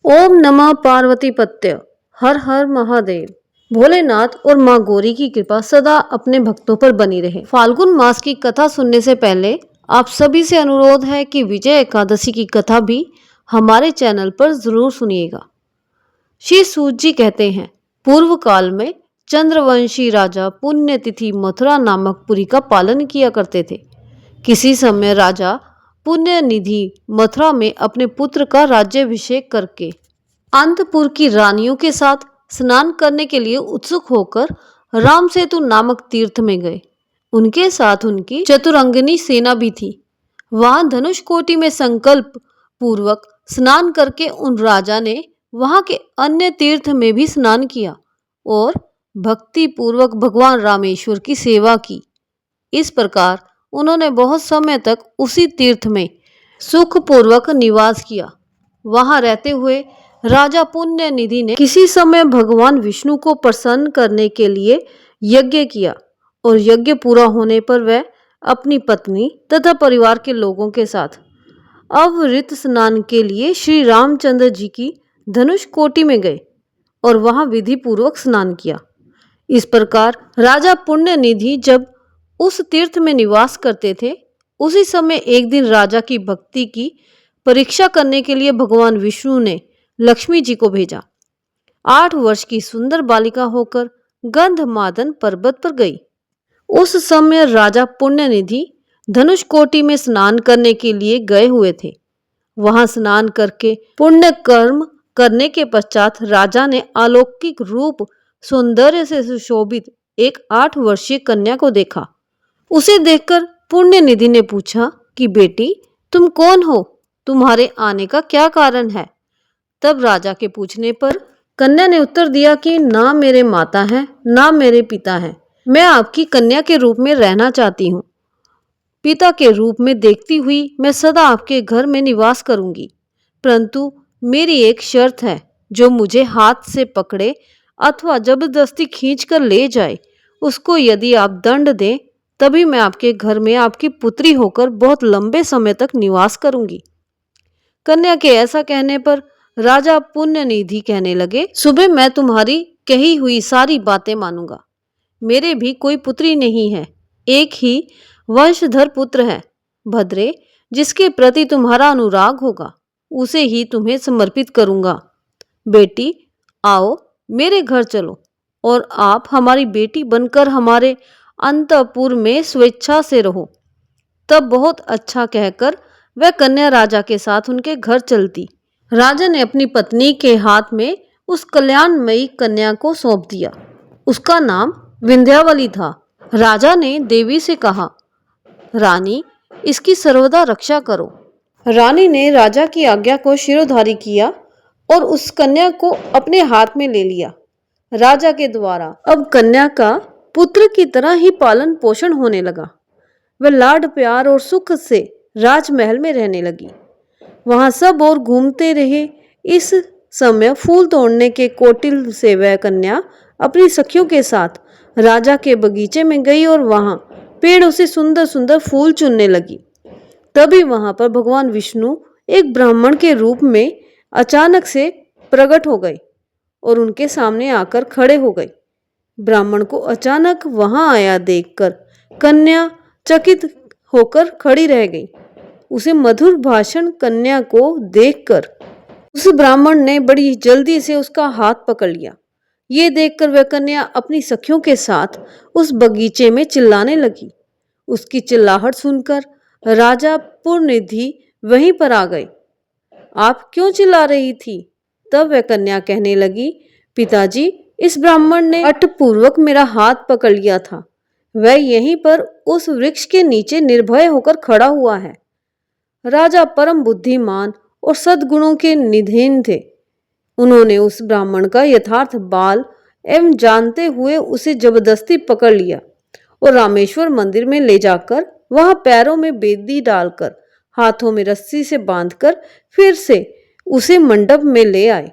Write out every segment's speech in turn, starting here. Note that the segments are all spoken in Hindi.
ओम नमः पार्वती पत्य। हर हर महादेव। भोलेनाथ और माँ गौरी की कृपा सदा अपने भक्तों पर बनी रहे। फाल्गुन मास की कथा सुनने से पहले आप सभी से अनुरोध है कि विजय एकादशी की कथा भी हमारे चैनल पर जरूर सुनिएगा। श्री सूत जी कहते हैं, पूर्व काल में चंद्रवंशी राजा पुण्यतिथि मथुरा नामक पुरी का पालन किया करते थे। किसी समय राजा पुण्य निधि मथुरा में अपने पुत्र का राज्याभिषेक करके अंतपुर की रानियों के साथ स्नान करने के लिए उत्सुक होकर राम सेतु नामक तीर्थ में गए। उनके साथ उनकी चतुरंगिनी सेना भी थी। वहां धनुष कोटि में संकल्प पूर्वक स्नान करके उन राजा ने वहां के अन्य तीर्थ में भी स्नान किया और भक्ति पूर्वक भगवान रामेश्वर की सेवा की। इस प्रकार उन्होंने बहुत समय तक उसी तीर्थ में सुखपूर्वक निवास किया। वहां रहते हुए राजा पुण्य निधि ने किसी समय भगवान विष्णु को प्रसन्न करने के लिए यज्ञ किया और यज्ञ पूरा होने पर वह अपनी पत्नी तथा परिवार के लोगों के साथ अवृत स्नान के लिए श्री रामचंद्र जी की धनुष कोटि में गए और वहां विधि पूर्वक स्नान किया। इस प्रकार राजा पुण्य निधि जब उस तीर्थ में निवास करते थे, उसी समय एक दिन राजा की भक्ति की परीक्षा करने के लिए भगवान विष्णु ने लक्ष्मी जी को भेजा। 8 वर्ष की सुंदर बालिका होकर गंधमादन पर्वत पर गई। उस समय राजा पुण्यनिधि धनुष कोटि में स्नान करने के लिए गए हुए थे। वहां स्नान करके पुण्य कर्म करने के पश्चात राजा ने अलौकिक रूप सौंदर्य से सुशोभित एक 8 वर्षीय कन्या को देखा। उसे देखकर पुण्य निधि ने पूछा कि बेटी, तुम कौन हो? तुम्हारे आने का क्या कारण है? तब राजा के पूछने पर कन्या ने उत्तर दिया कि ना मेरे माता है ना मेरे पिता है। मैं आपकी कन्या के रूप में रहना चाहती हूँ। पिता के रूप में देखती हुई मैं सदा आपके घर में निवास करूंगी, परंतु मेरी एक शर्त है, जो मुझे हाथ से पकड़े अथवा जबरदस्ती खींच कर ले जाए, उसको यदि आप दंड दें तभी मैं आपके घर में आपकी पुत्री होकर बहुत लंबे समय तक निवास करूंगी। कन्या के ऐसा कहने पर राजा पुण्यनिधि कहने लगे, सुबह मैं तुम्हारी कही हुई सारी बातें मानूंगा। मेरे भी कोई पुत्री नहीं है, एक ही वंशधर पुत्र है। भद्रे, जिसके प्रति तुम्हारा अनुराग होगा उसे ही तुम्हें समर्पित करूंगा। बेटी, आओ मेरे घर चलो और आप हमारी बेटी बनकर हमारे अंतःपुर में स्वेच्छा से रहो। तब बहुत अच्छा कहकर वह कन्या राजा के साथ उनके घर चलती। राजा ने अपनी पत्नी के हाथ में उस कल्याणमयी कन्या को सौंप दिया। उसका नाम विंध्यावली था। राजा ने देवी से कहा, रानी, इसकी सर्वदा रक्षा करो। रानी ने राजा की आज्ञा को शिरोधार्य किया और उस कन्या को अपने हाथ में ले लिया। राजा के द्वारा अब कन्या का पुत्र की तरह ही पालन पोषण होने लगा। वह लाड प्यार और सुख से राजमहल में रहने लगी। वहां सब और घूमते रहे। इस समय फूल तोड़ने के कोटिल से वह कन्या अपनी सखियों के साथ राजा के बगीचे में गई और वहां पेड़ों से सुंदर सुंदर फूल चुनने लगी। तभी वहां पर भगवान विष्णु एक ब्राह्मण के रूप में अचानक से प्रकट हो गए और उनके सामने आकर खड़े हो गए। ब्राह्मण को अचानक वहां आया देखकर कन्या चकित होकर खड़ी रह गई। उसे मधुर भाषण कन्या को देखकर उस ब्राह्मण ने बड़ी जल्दी से उसका हाथ पकड़ लिया। ये देखकर वह कन्या अपनी सखियों के साथ उस बगीचे में चिल्लाने लगी। उसकी चिल्लाहट सुनकर राजा पुण्यनिधि वहीं पर आ गए। आप क्यों चिल्ला रही थी? तब वह कन्या कहने लगी, पिताजी, इस ब्राह्मण ने हठपूर्वक मेरा हाथ पकड़ लिया था। वह यहीं पर उस वृक्ष के नीचे निर्भय होकर खड़ा हुआ है। राजा परम बुद्धिमान और सद्गुणों के निधेन थे। उन्होंने उस ब्राह्मण का यथार्थ बाल एवं जानते हुए उसे जबरदस्ती पकड़ लिया और रामेश्वर मंदिर में ले जाकर वहां पैरों में बेदी डालकर हाथों में रस्सी से बांधकर फिर से उसे मंडप में ले आए।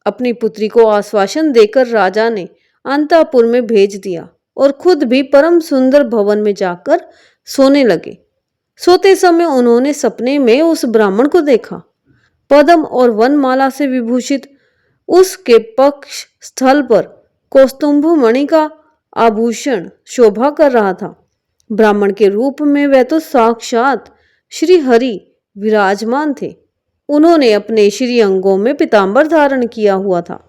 अपनी पुत्री को आश्वासन देकर राजा ने अंतःपुर में भेज दिया और खुद भी परम सुंदर भवन में जाकर सोने लगे। सोते समय उन्होंने सपने में उस ब्राह्मण को देखा। पद्म और वनमाला से विभूषित उसके पक्ष स्थल पर कौस्तुभ मणि का आभूषण शोभा कर रहा था। ब्राह्मण के रूप में वह तो साक्षात श्री हरि विराजमान थे। उन्होंने अपने श्री अंगों में पीतांबर धारण किया हुआ था।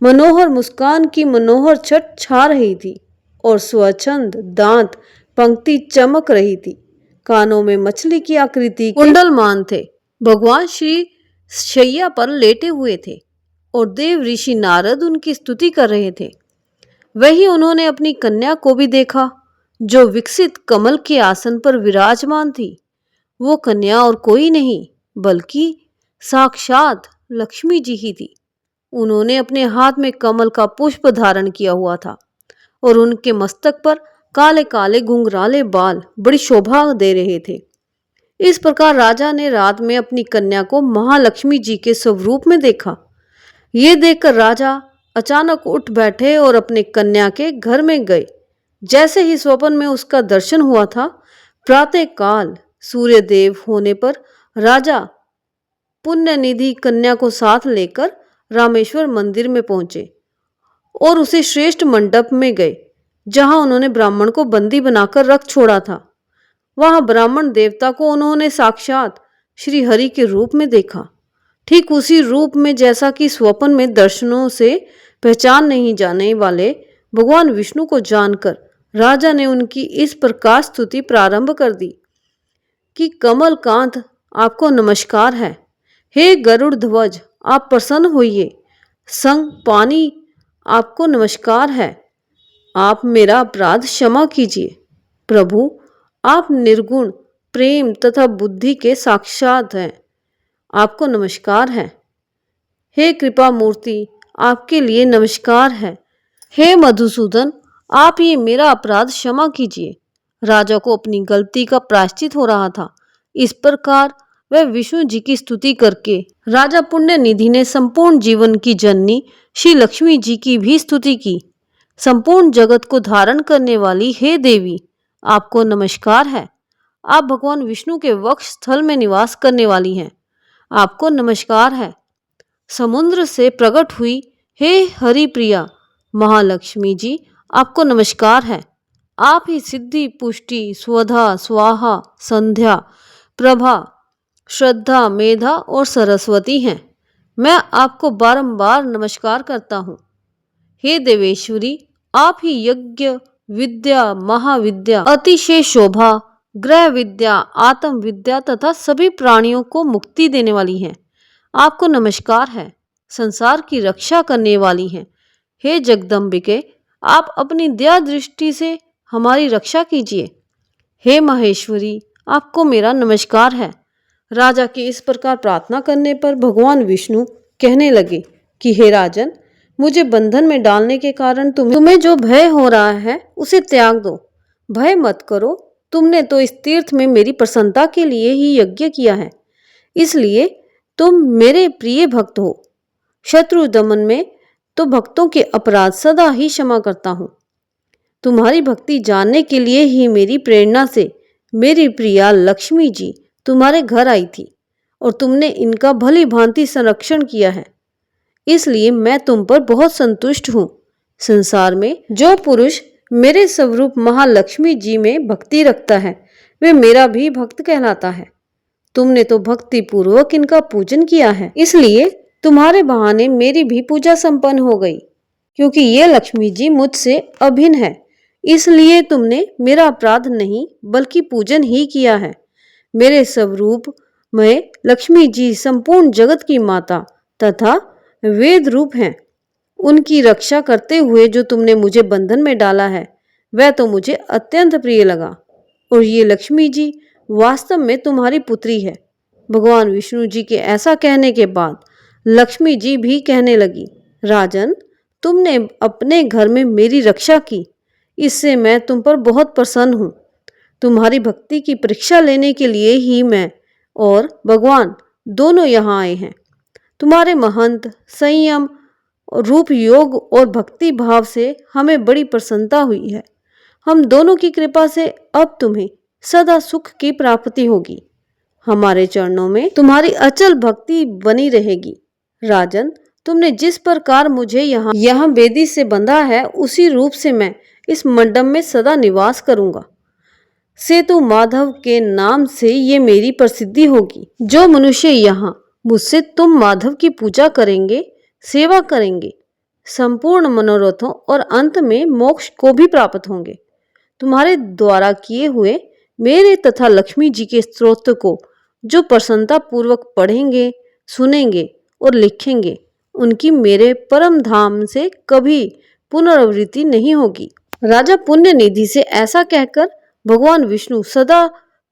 मनोहर मुस्कान की मनोहर छट छा रही थी और स्वच्छंद दांत पंक्ति चमक रही थी। कानों में मछली की आकृति कुंडलमान थे। भगवान श्री शैया पर लेटे हुए थे और देव ऋषि नारद उनकी स्तुति कर रहे थे। वही उन्होंने अपनी कन्या को भी देखा, जो विकसित कमल के आसन पर विराजमान थी। वो कन्या और कोई नहीं बल्कि साक्षात लक्ष्मी जी ही थी। उन्होंने अपने हाथ में कमल का पुष्प धारण किया हुआ था और उनके मस्तक पर काले काले घुंघराले बाल बड़ी शोभा दे रहे थे। इस प्रकार राजा ने रात में अपनी कन्या को महालक्ष्मी जी के स्वरूप में देखा। ये देखकर राजा अचानक उठ बैठे और अपने कन्या के घर में गए। जैसे ही स्वप्न में उसका दर्शन हुआ था, प्रातः काल सूर्यदेव होने पर राजा पुण्यनिधि कन्या को साथ लेकर रामेश्वर मंदिर में पहुंचे और उसे श्रेष्ठ मंडप में गए, जहां उन्होंने ब्राह्मण को बंदी बनाकर रख छोड़ा था। वहां ब्राह्मण देवता को उन्होंने साक्षात श्री हरि के रूप में देखा, ठीक उसी रूप में जैसा कि स्वप्न में दर्शनों से पहचान नहीं जाने वाले भगवान विष्णु को जानकर राजा ने उनकी इस प्रकार स्तुति प्रारंभ कर दी कि कमल कांत आपको नमस्कार है। हे गरुड़ ध्वज आप प्रसन्न होइए। संग पानी आपको नमस्कार है। आप मेरा अपराध क्षमा कीजिए। प्रभु आप निर्गुण प्रेम तथा बुद्धि के साक्षात हैं। आपको नमस्कार है। हे कृपा मूर्ति आपके लिए नमस्कार है। हे मधुसूदन आप ये मेरा अपराध क्षमा कीजिए। राजा को अपनी गलती का प्रायश्चित हो रहा था। इस प्रकार वह विष्णु जी की स्तुति करके राजा पुण्य निधि ने संपूर्ण जीवन की जननी श्री लक्ष्मी जी की भी स्तुति की। संपूर्ण जगत को धारण करने वाली हे देवी आपको नमस्कार है। आप भगवान विष्णु के वक्ष स्थल में निवास करने वाली हैं। आपको नमस्कार है। समुद्र से प्रकट हुई हे हरि प्रिया महालक्ष्मी जी आपको नमस्कार है। आप ही सिद्धि पुष्टि स्वधा स्वाहा संध्या प्रभा श्रद्धा मेधा और सरस्वती हैं। मैं आपको बारंबार नमस्कार करता हूँ। हे देवेश्वरी आप ही यज्ञ विद्या महाविद्या अतिशय शोभा ग्रह विद्या आत्म विद्या तथा सभी प्राणियों को मुक्ति देने वाली हैं। आपको नमस्कार है। संसार की रक्षा करने वाली हैं। हे जगदम्बिके आप अपनी दया दृष्टि से हमारी रक्षा कीजिए। हे महेश्वरी आपको मेरा नमस्कार है। राजा की इस प्रकार प्रार्थना करने पर भगवान विष्णु कहने लगे कि हे राजन मुझे बंधन में डालने के कारण तुम्हें जो भय हो रहा है उसे त्याग दो। भय मत करो। तुमने तो इस तीर्थ में मेरी प्रसन्नता के लिए ही यज्ञ किया है, इसलिए तुम मेरे प्रिय भक्त हो। शत्रु दमन में तो भक्तों के अपराध सदा ही क्षमा करता हूँ। तुम्हारी भक्ति जानने के लिए ही मेरी प्रेरणा से मेरी प्रिया लक्ष्मी जी तुम्हारे घर आई थी और तुमने इनका भली भांति संरक्षण किया है, इसलिए मैं तुम पर बहुत संतुष्ट हूँ। संसार में जो पुरुष मेरे स्वरूप महालक्ष्मी जी में भक्ति रखता है वे मेरा भी भक्त कहलाता है। तुमने तो भक्ति पूर्वक इनका पूजन किया है, इसलिए तुम्हारे बहाने मेरी भी पूजा संपन्न हो गई। क्योंकि ये लक्ष्मी जी मुझसे अभिन्न है, इसलिए तुमने मेरा अपराध नहीं बल्कि पूजन ही किया है। मेरे स्वरूप में लक्ष्मी जी संपूर्ण जगत की माता तथा वेद रूप हैं। उनकी रक्षा करते हुए जो तुमने मुझे बंधन में डाला है वह तो मुझे अत्यंत प्रिय लगा और ये लक्ष्मी जी वास्तव में तुम्हारी पुत्री है। भगवान विष्णु जी के ऐसा कहने के बाद लक्ष्मी जी भी कहने लगी, राजन तुमने अपने घर में मेरी रक्षा की, इससे मैं तुम पर बहुत प्रसन्न हूँ। तुम्हारी भक्ति की परीक्षा लेने के लिए ही मैं और भगवान दोनों यहाँ आए हैं। तुम्हारे महंत संयम रूप योग और भक्ति भाव से हमें बड़ी प्रसन्नता हुई है। हम दोनों की कृपा से अब तुम्हें सदा सुख की प्राप्ति होगी। हमारे चरणों में तुम्हारी अचल भक्ति बनी रहेगी। राजन, तुमने जिस प्रकार मुझे यहाँ बेदी से बंधा है, उसी रूप से मैं इस मंडप में सदा निवास करूंगा। सेतु माधव के नाम से ये मेरी प्रसिद्धि होगी। जो मनुष्य यहाँ मुझसे तुम माधव की पूजा करेंगे, सेवा करेंगे, संपूर्ण मनोरथों और अंत में मोक्ष को भी प्राप्त होंगे। तुम्हारे द्वारा किए हुए मेरे तथा लक्ष्मी जी के स्तोत्र को जो प्रसन्नता पूर्वक पढ़ेंगे, सुनेंगे और लिखेंगे, उनकी मेरे परम धाम से कभी पुनरावृत्ति नहीं होगी। राजा पुण्य निधि से ऐसा कहकर भगवान विष्णु सदा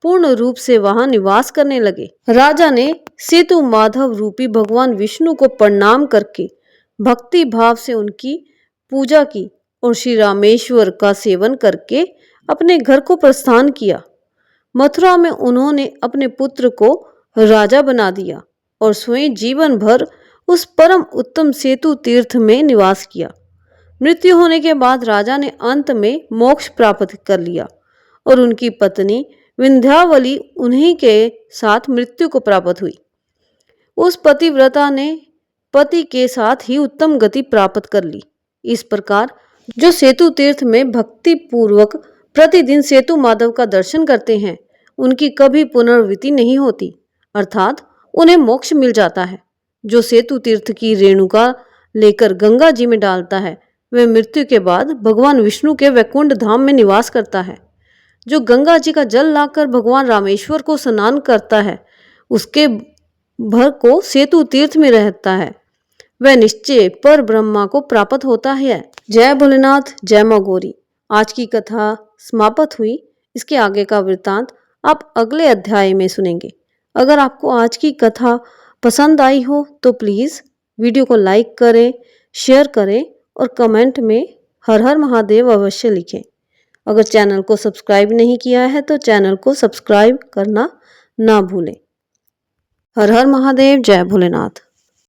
पूर्ण रूप से वहां निवास करने लगे। राजा ने सेतु माधव रूपी भगवान विष्णु को प्रणाम करके भक्ति भाव से उनकी पूजा की और श्री रामेश्वर का सेवन करके अपने घर को प्रस्थान किया। मथुरा में उन्होंने अपने पुत्र को राजा बना दिया और स्वयं जीवन भर उस परम उत्तम सेतु तीर्थ में निवास किया। मृत्यु होने के बाद राजा ने अंत में मोक्ष प्राप्त कर लिया और उनकी पत्नी विंध्यावली उन्हीं के साथ मृत्यु को प्राप्त हुई। उस पतिव्रता ने पति के साथ ही उत्तम गति प्राप्त कर ली। इस प्रकार जो सेतु तीर्थ में भक्ति पूर्वक प्रतिदिन सेतु माधव का दर्शन करते हैं, उनकी कभी पुनर्वृत्ति नहीं होती, अर्थात उन्हें मोक्ष मिल जाता है। जो सेतु तीर्थ की रेणुका लेकर गंगा जी में डालता है, वह मृत्यु के बाद भगवान विष्णु के वैकुंठ धाम में निवास करता है। जो गंगा जी का जल लाकर भगवान रामेश्वर को स्नान करता है, उसके भर को सेतु तीर्थ में रहता है, वह निश्चय पर ब्रह्मा को प्राप्त होता है। जय भोलेनाथ, जय मां गौरी। आज की कथा समाप्त हुई। इसके आगे का वृत्तांत आप अगले अध्याय में सुनेंगे। अगर आपको आज की कथा पसंद आई हो तो प्लीज़ वीडियो को लाइक करें, शेयर करें और कमेंट में हर हर महादेव अवश्य लिखें। अगर चैनल को सब्सक्राइब नहीं किया है तो चैनल को सब्सक्राइब करना ना भूलें। हर हर महादेव, जय भोलेनाथ।